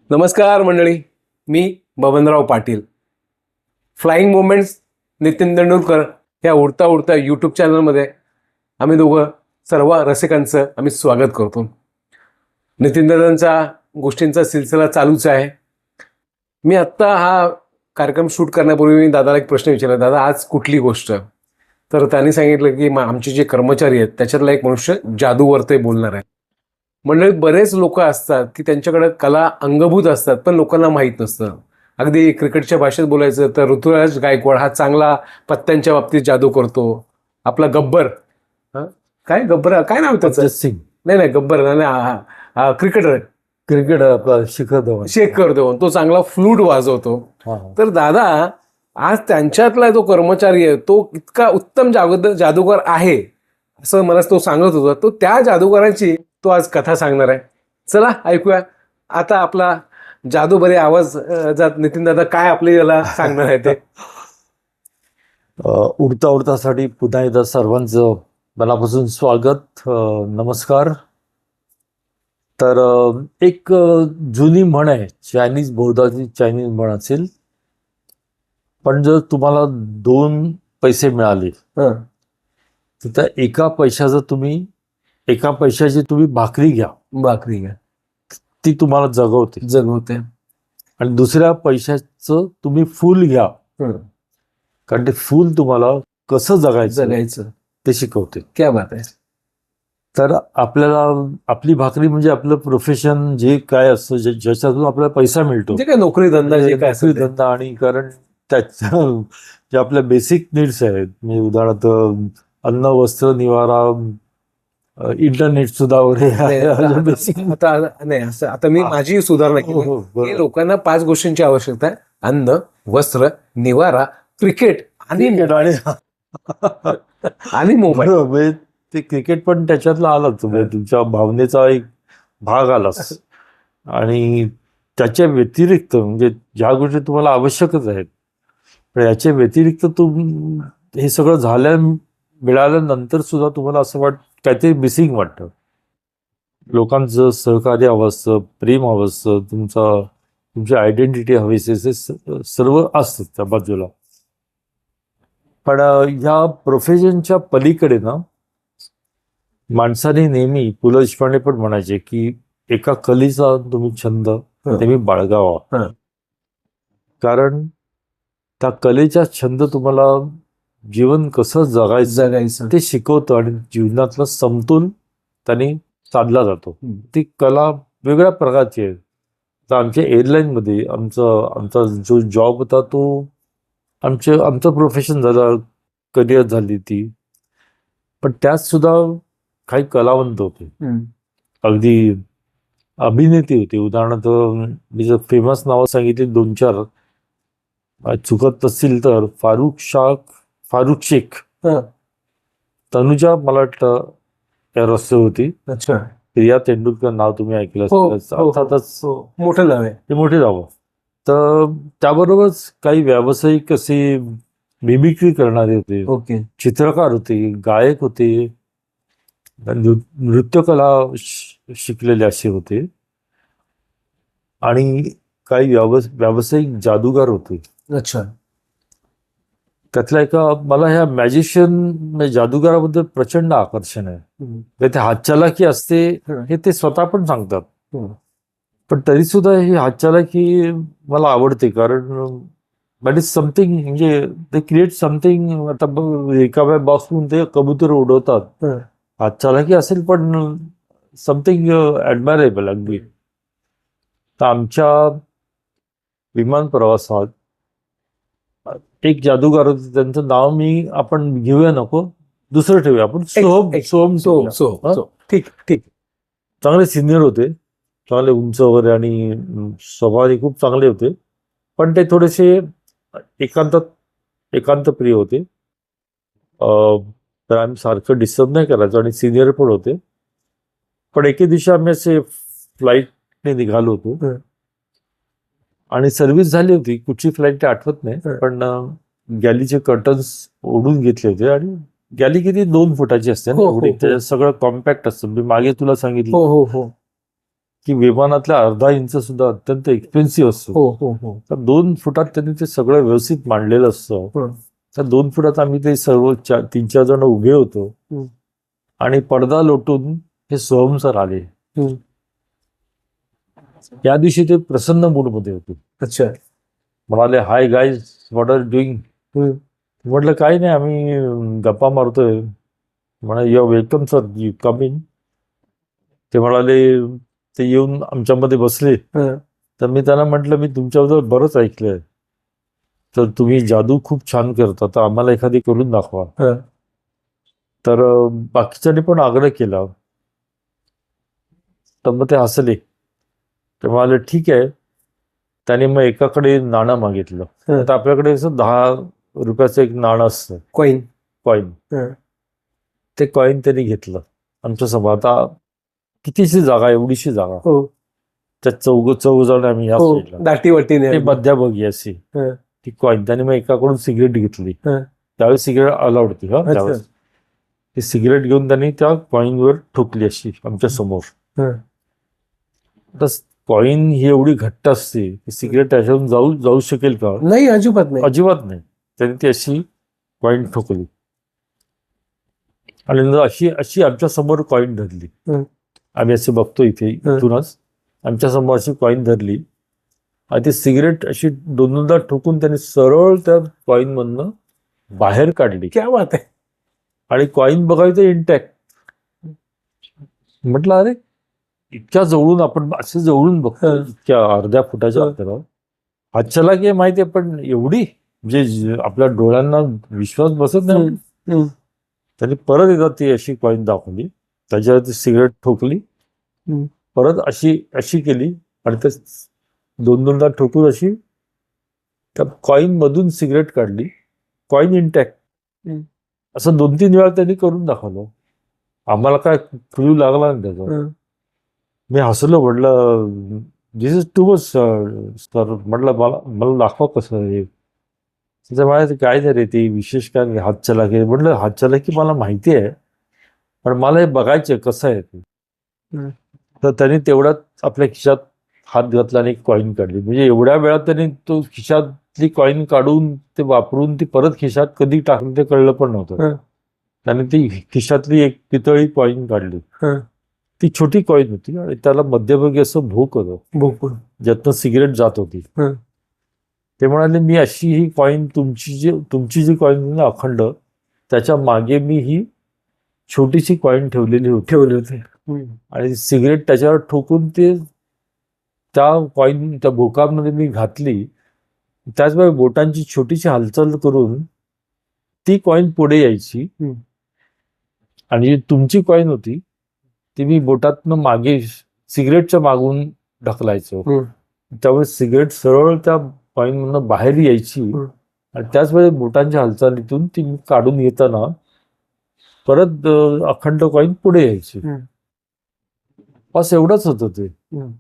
नमस्कार मंडळी, मी Babanrao Patil. Flying moments Nitin Tendulkar या उडता उडता यूट्यूब चॅनलमध्ये आम्ही दोघं सर्व रसिकांचं आम्ही स्वागत करतो. नितीन दादांचा गोष्टींचा सिलसिला चालूच आहे. मी आत्ता हा कार्यक्रम शूट करण्यापूर्वी मी दादाला एक प्रश्न विचारला, दादा आज कुठली गोष्ट? तर त्यांनी सांगितलं की आमचे जे कर्मचारी आहेत त्याच्यातला एक मनुष्य जादूवर ते बोलणार आहे. मंडळी, बरेच लोक असतात की त्यांच्याकडे कला अंगभूत असतात पण लोकांना माहीत नसतं. अगदी क्रिकेटच्या भाषेत बोलायचं तर ऋतुराज गायकवाड हा चांगला पत्त्यांच्या बाबतीत जादू करतो. आपला गब्बर, काय गब्बर काय नाव त्याचं? अमजद सिंग नाही गब्बर नाही, क्रिकेटर आपला शिखर धवन. शेखर धवन, तो चांगला फ्लूट वाजवतो. तर दादा आज त्यांच्यातला जो कर्मचारी आहे तो इतका उत्तम जादूगर आहे असं मला तो सांगत होता. तो त्या जादूगाराची तो आज कथा सांगणार आहे. चला ऐकूया आता आपला जादू बरे आवाज जात नितीन दादा काय आपल्याला सांगणार आहे ते. उडता उडतासाठी पुन्हा एकदा सर्वांचं मनापासून स्वागत. नमस्कार. तर एक जुनी म्हण आहे, चायनीज बहुधाची चायनीज म्हण असेल, पण जर तुम्हाला 2 पैसे मिळाले तर त्या एका पैशाची तुम्ही भाकरी घ्या, ती तुम्हाला जगवते. आणि दुसऱ्या पैशाचं तुम्ही फूल घ्या, कारण ते फूल तुम्हाला कसं जगायचं ते शिकवते. क्या बात आहे. तर आपल्याला आपली भाकरी म्हणजे आपलं प्रोफेशन जे काय असतं, ज्याच्यातून आपल्याला पैसा मिळतो, जे काय नोकरी धंदा जे काय असेल ते. धंदा. आणि कारण त्याच्या जे आपल्या बेसिक नीड्स आहेत, म्हणजे उदाहरणार्थ अन्न, वस्त्र, निवारा, इंटरनेट सुद्धा वगैरे बेसिक. आता नाही असं, आता मी माझी सुधारणा केली की लोकांना 5 गोष्टींची आवश्यकता आहे: अन्न, वस्त्र, निवारा, क्रिकेट आणि मोबाईल. ते क्रिकेट पण त्याच्यातलं आलंच, तुमच्या भावनेचा एक भाग आलाच. आणि त्याच्या व्यतिरिक्त म्हणजे ज्या गोष्टी तुम्हाला आवश्यकच आहेत, पण याच्या व्यतिरिक्त हे सगळं मिळाल्यानंतर सुद्धा तुम्हाला असं काहीतरी मिसिंग वाटतं. लोकांचं सहकार्य हवं असतं, प्रेम हवं असतं, तुमची आयडेंटिटी हवी असते, सर्व असतं त्या बाजूला. पण ह्या प्रोफेशनच्या पलीकडे ना, माणसाने नेहमी पु ल देशपांडे पण म्हणायचे की एका कलेचा तुम्ही छंद नेहमी बाळगावा, कारण त्या कलेचा छंद तुम्हाला जीवन कसं जगायचं ते शिकवतं आणि जीवनातला समतोल त्याने साधला जातो. ती कला वेगळ्या प्रकारची आहे. तर आमच्या एअरलाईनमध्ये आमचा जो जॉब होता तो आमचं प्रोफेशन झालं, करिअर झाली ती. पण त्यात सुद्धा काही कलावंत होते, अगदी अभिनेते होते. उदाहरणार्थ मी जर फेमस नावं सांगितली 2-4, चुकत नसतील तर फारुख शेख, तनुजा मला वाटतं या रस्ते होती. अच्छा. प्रिया तेंडुलकर नाव तुम्ही ऐकलं अर्थातच मोठं नाव आहे, ते मोठे नाव. तर त्याबरोबरच काही व्यावसायिक असे मिमिक्री करणारे होते, चित्रकार होते, गायक होते, नृत्यकला शिकलेले असे होते, आणि काही व्यावसायिक जादूगार होते. अच्छा. त्यातला मला ह्या मॅजिशियन जादूगाराबद्दल प्रचंड आकर्षण आहे. ते हातचलाखी असते हे ते स्वतः पण सांगतात, पण तरी सुद्धा ही हातचलाखी मला आवडते, कारण दॅट इज समथिंग, म्हणजे ते क्रिएट समथिंग. आता एका बॉक्समधून ते कबूतर उडवतात, हातचलाखी असेल पण समथिंग ॲडमायरेबल अगदी. तर आमच्या विमान प्रवासात एक जादूगार होते, त्यांचं नाव आपण घेऊया, नको दुसरं ठेवूया आपण, सोहम. ठीक. चांगले सिनियर होते, चांगले उंच वगैरे, आणि स्वभावाने खूप चांगले होते, पण ते थोडेसे एकांत प्रिय होते. तर आम्ही सारखं डिस्टर्ब नाही करायचो, आणि सिनियर पण होते. पण एके दिवशी आम्ही असे फ्लाईटने निघालो होतो, आणि सर्व्हिस झाली होती. कुठची फ्लाईट ते आठवत नाही, पण गॅलीचे कर्टन्स ओढून घेतले होते, आणि गॅली किती 2 फुटाची असते ना, सगळं कॉम्पॅक्ट असतं. मी मागे तुला सांगितलं. की विमानातल्या अर्धा इंच सुद्धा अत्यंत एक्सपेन्सिव्ह असतो. हो हो हो. तर 2 फुटात त्यांनी ते सगळं व्यवस्थित मांडलेलं असतं. हं. त्या 2 फुटात आम्ही ते सर्व 3-4 जण उभे होतो हं. आणि पडदा लोटून हे सोहम सर आले. हं. या दिवशी ते प्रसन्न मूडमध्ये होते. अच्छा. म्हणाले, hi guys, what are doing? हं. म्हटलं काही नाही, आम्ही गप्पा मारतोय. म्हणाले, you are welcome sir, you come in. ते म्हणाले, ते येऊन आमच्यामध्ये बसले. हं. तर मी त्यांना म्हटलं, मी तुमच्याबद्दल बरंच ऐकलंय, तर तुम्ही जादू खूप छान करता, तर आम्हाला एखादी करून दाखवा. हं. तर बाकीच्यांनी पण आग्रह केला. तर मग ते हसले. ते म्हणाले, ठीक आहे. त्याने मग एकाकडे नाणं मागितलं. हं. आता आपल्याकडे असं 10 रुपयाचं एक नाणं असतं, कॉईन. कॉईन. हं. ते कॉईन त्यांनी घेतलं आमच्या समोर. आता कितीशी जागा, एवढीशी जागा. हो त्यात चौघ जण आम्ही या हो. साईडला, दाटीवाटीने. ते मध्याभागी अशी हं. ती कॉईन. त्याने मग एकाकडून सिगरेट घेतली. हं. त्यावेळेस सिगरेट अलाउड होती. अच्छा. त्यावेळेस ती सिगरेट घेऊन त्यांनी त्या कॉईनवर ठोकली अशी आमच्या समोर. हं. आता कॉईन ही एवढी घट्ट असते की सिगरेट त्याच्यातून जाऊ शकेल का? नाही, अजिबात नाही. अजिबात नाही. त्याने ती अशी कॉईन ठोकली आणि नंतर अशी अशी आमच्या समोर कॉईन धरली. हं. आम्ही असे बघतो इथे हं. इथूनच आमच्या समोर अशी कॉईन धरली आणि ती सिगरेट अशी दोनदा ठोकून त्याने सरळ त्या कॉईन मधनं बाहेर काढली क्या बात आहे. आणि कॉईन बघायचं इंटॅक्ट. म्हटलं, अरे इतक्या जवळून आपण असे जवळून बघतो, हं. इतक्या अर्ध्या फुटाच्या हं. अंतरावर. हातचला की माहिती आहे, पण एवढी म्हणजे आपल्या डोळ्यांना विश्वास बसत नाही. हं. हं. त्यांनी परत एकदा ती अशी कॉईन दाखवली, त्याच्यावर ती सिगरेट ठोकली, हं. परत अशी अशी केली आणि ते दोनदा ठोकून अशी त्या कॉईन मधून सिगरेट काढली, कॉईन इंटॅक्ट. हं. असं 2-3 वेळा त्यांनी करून दाखवलं. आम्हाला काय क्लू लागला नाही त्याचा. हं. मी हसलो. म्हटलं, दिस इज टू मच सर. म्हटलं, मला दाखवा कसं हे. त्याच्या म्हणायचं, काय नाही रे, ती विशेष काय नाही, हातचलाखी. म्हटलं, हातचलाखी मला माहिती आहे, पण मला हे बघायचं कसं आहे ते. हं. तर त्यांनी तेवढ्यात आपल्या खिशात हात घातला आणि एक कॉईन काढली. म्हणजे एवढ्या वेळात त्यांनी तो खिशातली कॉईन काढून ते वापरून ती परत खिशात कधी टाकली ते कळलं पण नव्हतं. हं. त्याने ती खिशातली एक पितळी कॉईन काढली. हं. ती छोटी कॉईन होती आणि त्याला मध्यभागी असं भोक होतं, भोकून. ज्यातनं सिगरेट जात होती. हं. ते म्हणाले, मी अशी ही कॉईन तुमची जी कॉईन ना अखंड, त्याच्या मागे मी ही छोटीशी कॉईन ठेवलेली होती होते. हं. आणि सिगरेट त्याच्यावर ठोकून ते त्या कॉईन त्या भोकामध्ये मी घातली. त्याचवेळी बोटांची छोटीशी हालचाल करून ती कॉईन पुढे यायची हं. आणि जी तुमची कॉईन होती ती मी बोटातनं मागे सिगरेटच्या मागून ढकलायचो. हं. त्यामुळे सिगरेट सरळ त्या कॉईन मधनं बाहेर यायची हं. आणि त्याच वेळेस बोटांच्या हालचालीतून ती काढून येताना परत अखंड कॉईन पुढे यायची. हं. बस एवढंच होतं ते. हं.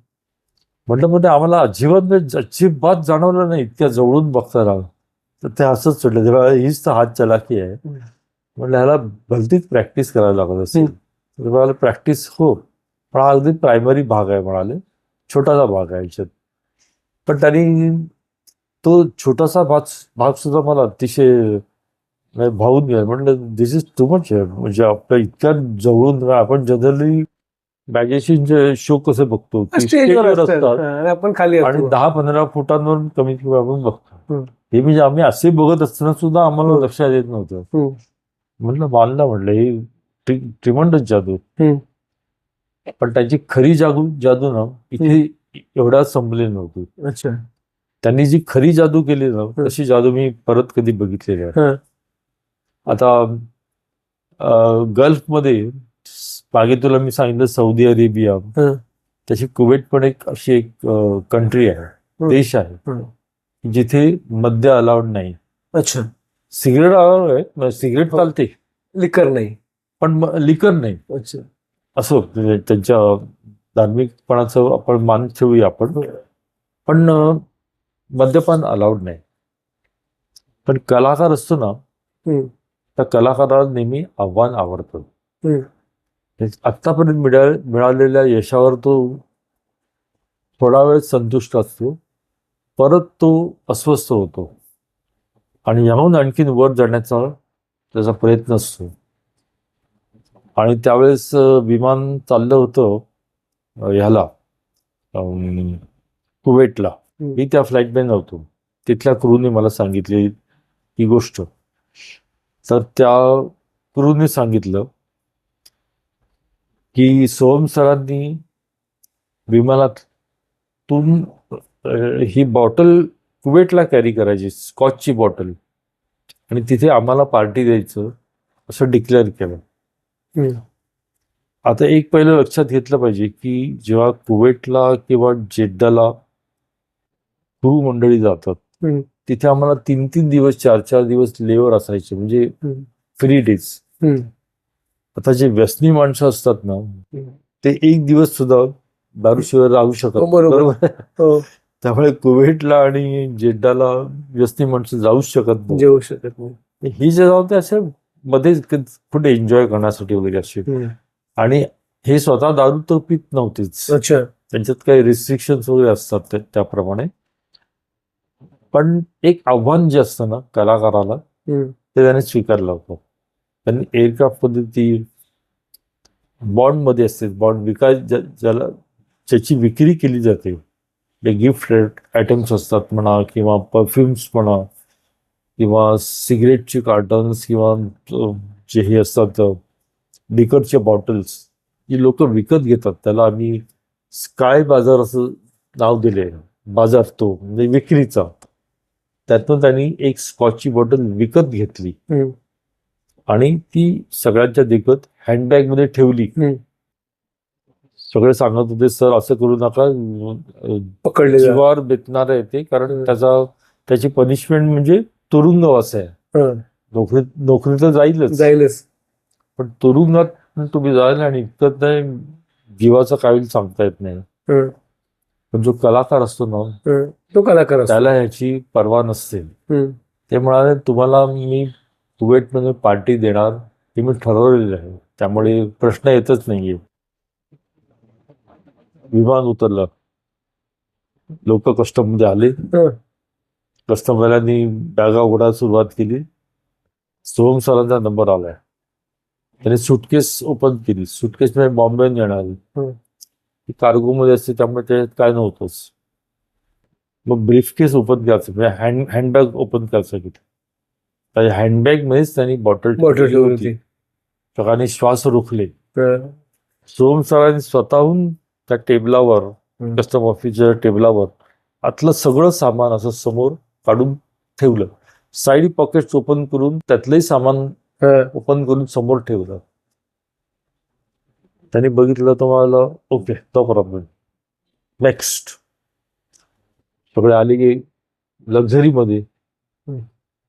म्हटलं, मध्ये आम्हाला अजिबात जाणवलं नाही इतक्या जवळून बघताना. तर ते असंच सुटलं, तेव्हा हीच तर हात चलाकी आहे. हं. म्हटलं, ह्याला भलतीच प्रॅक्टिस करायला लागत असेल. हं. तर म्हणाले, प्रॅक्टिस हो, पण हा अगदी प्रायमरी भाग आहे. म्हणाले, छोटासा भाग आहे याच्यात. पण त्यांनी तो छोटासा भाग सुद्धा मला अतिशय भावून गेला. म्हटलं, दिस इज टू मच आहे. म्हणजे आपल्या इतक्या जवळून आपण जनरली मॅगझिनचे शो कसे बघतो की स्टेजवर स्टेजवर असतात असतात आणि आपण खाली आणि असतो. 10-15 फुटांवर कमीत कमी आपण बघतो. हं. हे म्हणजे आम्ही असे बघत असताना सुद्धा आम्हाला हं. लक्षात येत नव्हतं. हं. म्हटलं, मानला, म्हटलं, ही ट्रिमंडस जादू. हं. पण त्याची खरी जादू ना इथे एवढा संपली नव्हती. अच्छा. त्यांनी जी खरी जादू केली ना तशी जादू मी परत कधी बघितलेली आहे. हं. आता गल्फमध्ये मागे तुला मी सांगितलं सौदी अरेबिया, हं. त्याची कुवेट पण एक अशी एक कंट्री आहे, हं. देश आहे हं. जिथे मद्य अलाउड नाही. अच्छा. सिगरेट अलाउड आहे, सिगरेट चालते लिकर नाही. पण लिकर नाही. अच्छा. असो, म्हणजे त्यांच्या धार्मिकपणाचं आपण मान ठेवूया आपण, पण मद्यपान अलाउड नाही. पण कलाकार असतो ना, हं. त्या कलाकाराला नेहमी आव्हान आवडतं. हं. आतापर्यंत मिळालेल्या यशावर तो थोडा वेळ संतुष्ट असतो, परत तो अस्वस्थ होतो आणि याहून आणखीन वर जाण्याचा त्याचा प्रयत्न असतो. आणि त्यावेळेस विमान चाललं होतं ह्याला कुवेटला. मी त्या फ्लाईटमध्ये नव्हतो. तिथल्या क्रूने मला सांगितली ही गोष्ट. तर त्या क्रूने सांगितलं की सोहम सरांनी विमानातून ही बॉटल कुवेटला कॅरी करायची, स्कॉचची बॉटल, आणि तिथे आम्हाला पार्टी द्यायचं असं डिक्लेअर केलं. आता एक पहिलं लक्षात घेतलं पाहिजे की जेव्हा कुवेटला किंवा जेद्दाला क्रू मंडळी जातात, तिथे आम्हाला 3-3 दिवस 4-4 दिवस लेवर असायचे, म्हणजे फ्री डेज. आता जे व्यसनी माणसं असतात ना, ते एक दिवस सुद्धा दारूशिवाय राहू शकत नाही. बरोबर. त्यामुळे कुवेटला आणि जेड्डाला व्यसनी माणसं जाऊच शकत नाही. ही जे जाऊ ते असे मध्ये कुठे एन्जॉय करण्यासाठी वगैरे असे. आणि हे स्वतः दारू तर पित नव्हतेच. त्यांच्यात काही रिस्ट्रिक्शन्स वगैरे असतात त्याप्रमाणे. पण एक आव्हान जे असतं ना कलाकाराला, ते त्याने स्वीकारलं होतं. त्यांनी एअरक्राफ्ट पद्धती बॉन्डमध्ये असते, बॉन्ड ज्याला ज्याची विक्री केली जाते, गिफ्ट आयटम्स असतात म्हणा, किंवा परफ्युम्स म्हणा, किंवा सिगरेटची कार्टन्स, किंवा जे हे असतात लिकरचे बॉटल्स, जी लोक विकत घेतात, त्याला आम्ही स्काय बाजार असं नाव दिले. बाजार तो म्हणजे विक्रीचा. त्यातून त्यांनी एक स्कॉचची बॉटल विकत घेतली आणि ती सगळ्यांच्या देखत हँडबॅगमध्ये ठेवली. सगळे सांगत होते, सर असं करू नका, पकडले जीवावर बेतणार आहे ते, कारण त्याची पनिशमेंट म्हणजे तुरुंगवास आहे. नोकरी तर जाईलच, पण तुरुंगात तुम्ही जाल आणि इतकं नाही, जीवाचं काही सांगता येत नाही. पण जो कलाकार असतो ना, तो कलाकार त्याला ह्याची पर्वा नसते. ते म्हणाले, तुम्हाला मी कुवेटमध्ये पार्टी देणार हे मी ठरवलेलं आहे, त्यामुळे प्रश्न येतच नाहीये. विमान उतरलं, लोक कस्टममध्ये आले, कस्टमवाल्यांनी बॅगा उघडायला सुरुवात केली. सोहम सरांचा नंबर आलाय. त्याने सुटकेस ओपन केली. सुटकेस मध्ये बॉम्बे येणार, कार्गो मध्ये असते, त्यामुळे त्याच्यात काय नव्हतंच. मग ब्रीफकेस ओपन करायचं, म्हणजे हँडबॅग ओपन करायचं की त्या हँडबॅग मध्येच त्यांनी बॉटल ठेवली होती. सगळ्यांनी श्वास रोखले. सोहम सरांनी स्वतःहून त्या टेबलावर, कस्टम ऑफिसच्या टेबलावर आतलं सगळं सामान असं समोर काढून ठेवलं. साईड पॉकेट्स ओपन करून त्यातलंही सामान ओपन करून समोर ठेवलं. त्यांनी बघितलं तर मला, ओके, नो प्रॉब्लेम, नेक्स्ट. सगळे आले की लक्झरीमध्ये.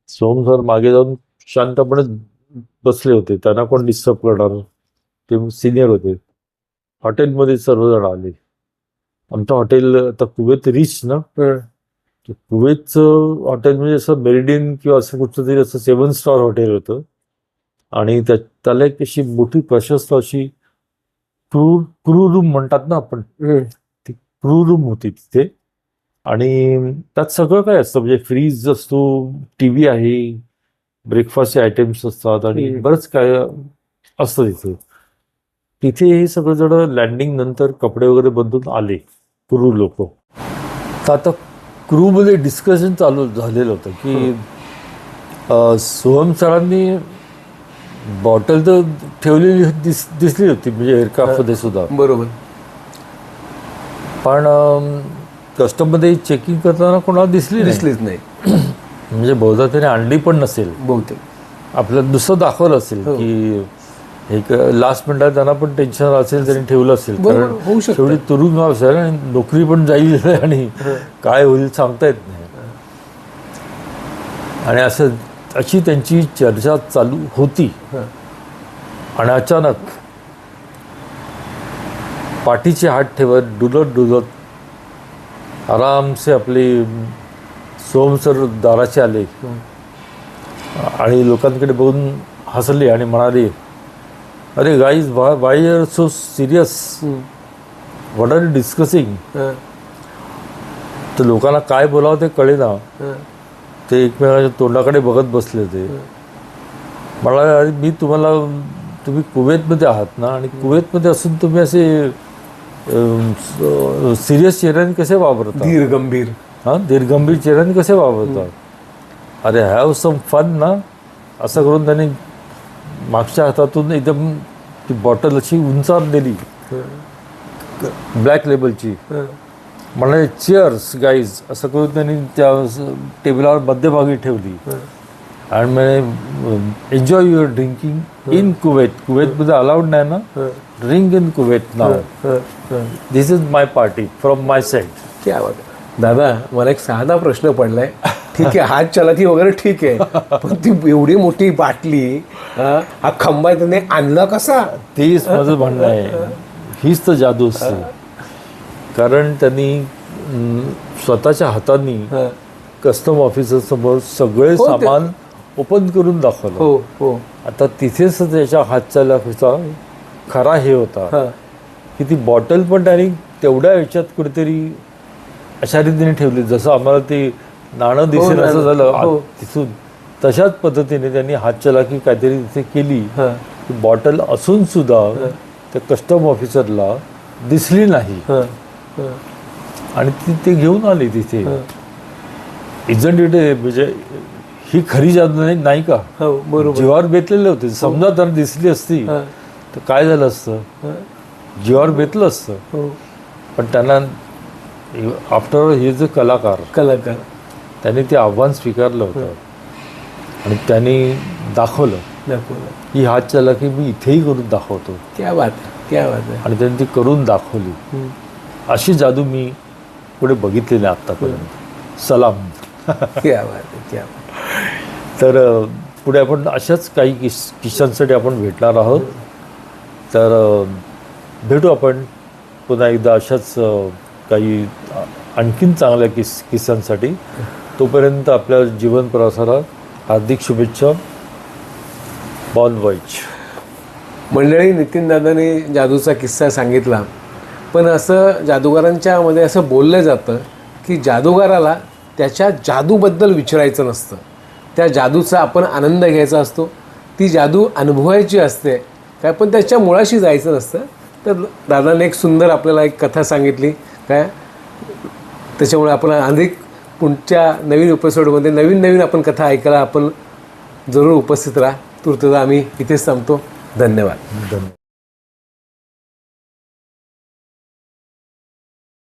सोहम सर मागे जाऊन शांतपणे बसले होते, त्यांना कोण डिस्टर्ब करणार, ते सिनियर होते. हॉटेलमध्ये सर्वजण आले. आमचं हॉटेल आता कुवेत रिच ना, कुवेतचं हॉटेल म्हणजे असं मेरिडियन किंवा असं कुठचं तरी असं 7 स्टार हॉटेल होतं. आणि त्याला एक अशी मोठी प्रशस्त अशी क्रू रूम म्हणतात ना आपण, ती क्रू रूम होती तिथे. आणि त्यात सगळं काय असतं, म्हणजे फ्रीज असतो, टीव्ही आहे, ब्रेकफास्टचे आयटम्स असतात, आणि बरंच काय असतं तिथे. तिथे हे सगळं जण लँडिंग नंतर कपडे वगैरे बदलून आले क्रू लोक. तर आता क्रू मध्ये डिस्कशन चालू झालेलं होतं की सोहम सरांनी बॉटल तर ठेवलेली दिसली होती, म्हणजे एअरक्राफ्टमध्ये सुद्धा. बरोबर. पण कस्टममध्ये चेकिंग करताना कोणाला दिसलीच नाही. म्हणजे बहुधा त्याने आणली पण नसेल, बहुतेक आपल्याला दुसरं दाखवलं असेल की एक लास्ट मिनिटात त्यांना पण टेन्शन असेल, त्यांनी ठेवलं असेल. कारण शेवटी तुरुंग असेल आणि नोकरी पण जाईल आणि काय होईल सांगता येत नाही. आणि अशी त्यांची चर्चा चालू होती. आणि अचानक पाठीचे हात ठेवत डुलत आरामसे आपले सोहम सर दाराचे आले आणि लोकांकडे बघून हसले आणि म्हणाले, अरे guys, why are so serious, what are you discussing? तर लोकांना काय बोलावं ते कळेना. ते एकमेकांच्या तोंडाकडे बघत बसले होते. मला अरे मी तुम्ही कुवेतमध्ये आहात ना, आणि कुवेतमध्ये असून तुम्ही असे सिरियस चेहऱ्याने कसे वावरता, धीर गंभीर, धीरगंभीर चेहऱ्याने कसे वावरतात. अरे हॅव सम फन ना, असं करून त्यांनी मागच्या हातातून एकदम ती बॉटल अशी उंचावर दिली, ब्लॅक लेबलची. म्हणाले चिअर्स गाईज, असं करून त्यांनी त्या टेबलावर मध्यभागी ठेवली. आणि म्हणे enjoy your drinking in Kuwait. कुवेतमध्ये अलाउड नाही ना, ड्रिंक इन कुवेत नाव. This is my party from my side. क्या बात आहे. दादा, मला एक साधा प्रश्न पडलाय. ठीक आहे, हात चलाकी वगैरे ठीक आहे, पण ती एवढी मोठी बाटली, हा खंबा त्याने आणला कसा? तीच माझं म्हणणं आहे. हीच तर जादू असते. कारण त्यांनी स्वतःच्या हातांनी कस्टम ऑफिसर समोर सगळे सामान ओपन करून दाखवलं. हो हो. आता तिथेच त्याच्या हातच्या खरा हे होता की ती बॉटल पण त्यांनी तेवढ्या ह्याच्यात कुठेतरी अशा रीतीने ठेवली, जसं आम्हाला ते नाणं दिसेल असं झालं तिथून. तशाच पद्धतीने त्यांनी हातचलाकी काहीतरी तिथे केली. बॉटल असून सुद्धा त्या कस्टम ऑफिसरला दिसली नाही, आणि ते घेऊन आली तिथे. इजंट इट, म्हणजे ही खरी जादू नाही का? बरोबर. जीवावर बेतलेले होते. समजा जर दिसली असती तर काय झालं असतं, जीवावर बेतलं असतं. पण त्यांना आफ्टर ऑल हे जे कलाकार त्यांनी ते आव्हान स्वीकारलं होतं, आणि त्यांनी दाखवलं ही हात चलाकी मी इथेही करून दाखवतो. क्या बात आहे, क्या बात आहे. आणि त्यांनी ती करून दाखवली. अशी जादू मी पुढे बघितली नाही आत्तापर्यंत. सलाम. क्या बात आहे, क्या बात. तर पुढे आपण अशाच काही किस्सांसाठी आपण भेटणार आहोत. तर भेटू आपण पुन्हा एकदा अशाच काही आणखीन चांगल्या किस्सांसाठी. तोपर्यंत आपल्या जीवन प्रवासाला हार्दिक शुभेच्छा. बॉन व्हाईच. मंडळी, नितीन दादाने जादूचा किस्सा सांगितला, पण असं जादूगारांच्या मध्ये असं बोललं जातं की जादूगाराला त्याच्या जादूबद्दल विचारायचं नसतं, त्या जादूचा आपण आनंद घ्यायचा असतो, ती जादू अनुभवायची असते काय, पण त्याच्या मुळाशी जायचं नसतं. तर दादाने एक सुंदर आपल्याला एक कथा सांगितली काय, त्याच्यामुळे आपण अधिक पुढच्या नवीन एपिसोडमध्ये नवीन आपण कथा ऐकायला आपण जरूर उपस्थित राहा. तुर्तता आम्ही इथेच थांबतो. धन्यवाद.